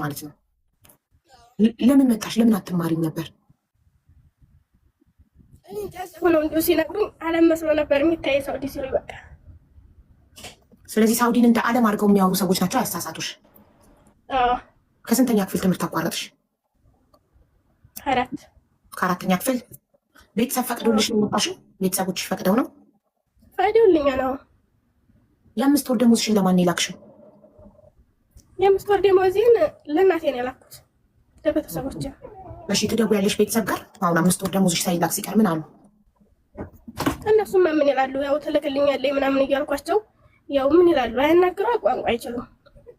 ማለት ነው። ለምን መጣሽ? ለምን አትማሪም ነበር? ሆነው እንዲሁ ሲነግሩኝ ዓለም መስሎ ነበር የሚታይ ሳውዲ ሲሉ በቃ። ስለዚህ ሳውዲን እንደ ዓለም አድርገው የሚያወሩ ሰዎች ናቸው ያሳሳቱሽ። ከስንተኛ ክፍል ትምህርት አቋረጥሽ? 4 ከአራተኛ ክፍል። ቤተሰብ ፈቅዶልሽ ነው የወጣሽው? ቤተሰቦችሽ ፈቅደው ነው? ፈቅደውልኛ ነው። የ5 ወር ደሞዝሽን ለማን የላክሽው? የ5 ወር ደሞዜን ለእናቴ ነው የላኩት፣ ለቤተሰቦች። እሺ ትደውያለሽ ቤተሰብ ጋር? አሁን 5 ወር ደሞዝሽ ሳይላክ ሲቀር ምን አሉ? እነሱማ ምን ይላሉ? ያው ትልክልኛለች ምናምን እያልኳቸው ያው ምን ይላሉ? አያናግሩ፣ ቋንቋ አይችሉም።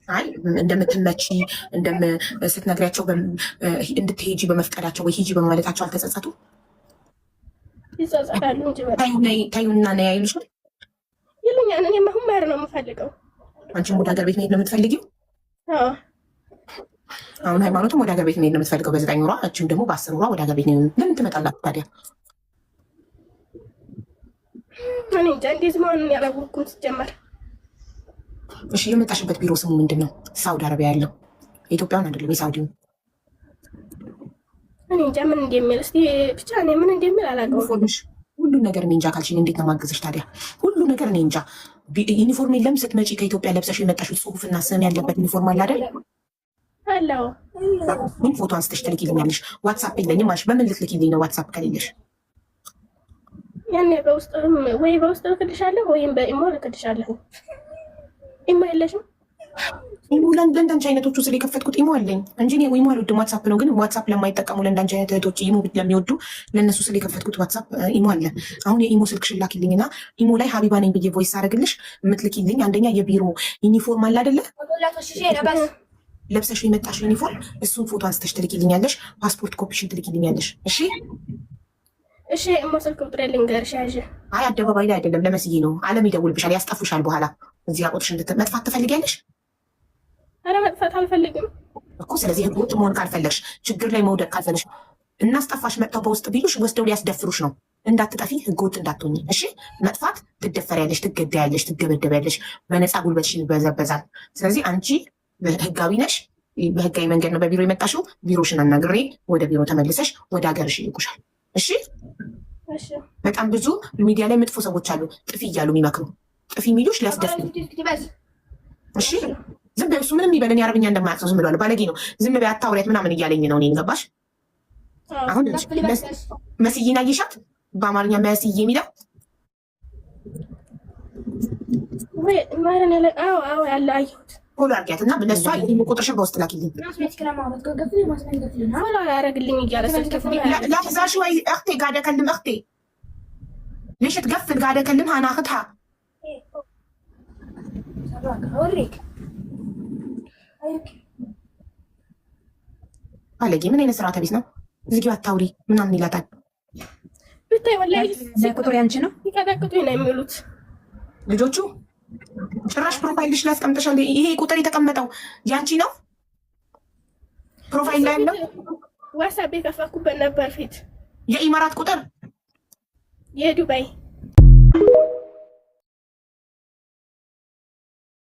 አይ እንደምትመጪ ስትነግሪያቸው እንድትሄጂ በመፍቀዳቸው ወይ ሂጂ በማለታቸው አልተጸጸቱ? ይጸጸታሉ እንጂ ታዩና ነ ያይሉሻል ይሉኛል። እኔማ አሁን ማር ነው የምፈልገው። አንቺም ወደ ሀገር ቤት መሄድ ነው የምትፈልጊው? አሁን ሃይማኖትም ወደ ሀገር ቤት መሄድ ነው የምትፈልገው በ9 ወሯ፣ እችም ደግሞ በ10 ወሯ ወደ ሀገር ቤት ነው። ለምን ትመጣላችሁ ታዲያ? እኔ እንጃ እንዴት መሆኑን ያላወቅኩም ሲጀመር። እሺ የመጣሽበት ቢሮ ስሙ ምንድን ነው? ሳውዲ አረቢያ ያለው የኢትዮጵያውን አይደለም የሳውዲውን። እኔ እንጃ ምን እንደሚል እስኪ ብቻ እኔ ምን እንደሚል አላውቀውም። ሁሉ ነገር እኔ እንጃ ካልሽኝ እንዴት ነው ማገዝሽ ታዲያ? ሁሉ ነገር እኔ እንጃ። ዩኒፎርም የለም ስትመጪ ከኢትዮጵያ ለብሰሽ የመጣሽው ጽሁፍና ስም ያለበት ዩኒፎርም አለ አይደል? አለው። ምን ፎቶ አንስተሽ ትልኪልኛለሽ? ዋትሳፕ የለኝም አልሽ። በምን ልትልኪልኝ ነው ዋትሳፕ ከሌለሽ? ያኔ በውስጥ ወይ በውስጥ ልክልሻለሁ ወይም በኢሞ ልክልሻለሁ። ኢሞ የለሽም? ኢሞ ለእንዳንቺ አይነቶቹ ስለ የከፈትኩት ኢሞ አለኝ እንጂ እኔ ኢሞ አልወድም። ዋትሳፕ ነው ግን ዋትሳፕ ለማይጠቀሙ ለእንዳንቺ አይነት እህቶች ኢሞ ለሚወዱ ለእነሱ ስለ የከፈትኩት ዋትሳፕ ኢሞ አለ። አሁን የኢሞ ስልክሽን ላኪልኝና ኢሞ ላይ ሀቢባ ነኝ ብዬ ቮይስ አደረግልሽ የምትልኪልኝ አንደኛ የቢሮ ዩኒፎርም አለ አይደለ? ለብሰሽ የመጣሽው ዩኒፎርም እሱን ፎቶ አንስተሽ ትልኪልኛለሽ። ፓስፖርት ኮፒሽን ትልኪልኛለሽ። እሺ እሺ። ኢሞ ስልክ ቁጥር ልንገርሽ ያዥ። አይ አደባባይ ላይ አይደለም ለመስዬ ነው። አለም ይደውልብሻል፣ ያስጠፉሻል። በኋላ እዚህ አቆጥሽ መጥፋት ትፈልጊያለሽ? ኧረ መጥፋት አልፈልግም እኮ። ስለዚህ ህገ ወጥ መሆን ካልፈለግሽ፣ ችግር ላይ መውደቅ ካልፈለግሽ፣ እናስጠፋሽ መጥተው በውስጥ ቢሉሽ ወስደው ሊያስደፍሩሽ ነው። እንዳትጠፊ፣ ህገ ወጥ እንዳትሆኝ። እሺ መጥፋት ትደፈሪያለሽ፣ ትገዳያለሽ፣ ትደበደቢያለሽ፣ በነፃ ጉልበትሽን ይበዘበዛል። ስለዚህ አንቺ ህጋዊ ነሽ፣ በህጋዊ መንገድ ነው በቢሮ የመጣሽው። ቢሮሽን አናግሬ ወደ ቢሮ ተመልሰሽ ወደ ሀገርሽ ይልኩሻል። እሺ በጣም ብዙ ሚዲያ ላይ መጥፎ ሰዎች አሉ፣ ጥፊ እያሉ የሚመክሩ ጥፊ የሚሉሽ ሊያስደፍሩ። እሺ ዝም በይ። እሱ ምንም ይበለን የአረብኛ እንደማያውቅ ሰው ዝም ብለዋል። ባለጌ ነው። ዝም በይ አታውሪያት ምናምን እያለኝ ነው። እኔን ገባሽ? አሁን መስዬን አየሻት? በአማርኛ መስዬ የሚለው ያለ አየሁት። ፎሎ አድርጊያት እና ለእሷ ቁጥርሽን በውስጥ ላኪልኝ። ፎሎ ያደረግልኝ እያለ لا شوي اختي قاعده اكلم اختي. ليش تقفل؟ قاعده اكلمها انا اخذها. اوريك ባለጌ ምን አይነት ስርዓተ ቢስ ነው? ዝጊው አታውሪ ምናምን ይላታል። ብታይ ወላሂ ቁጥር ያንቺ ነው። ይቀጠቅጡኝ ነው የሚሉት ልጆቹ። ጭራሽ ፕሮፋይልሽ ላይ አስቀምጠሻል። ይሄ ቁጥር የተቀመጠው ያንቺ ነው? ፕሮፋይል ላይ ያለው ዋትሳፕ የከፈትኩበት ነበር ፊት። የኢማራት ቁጥር የዱባይ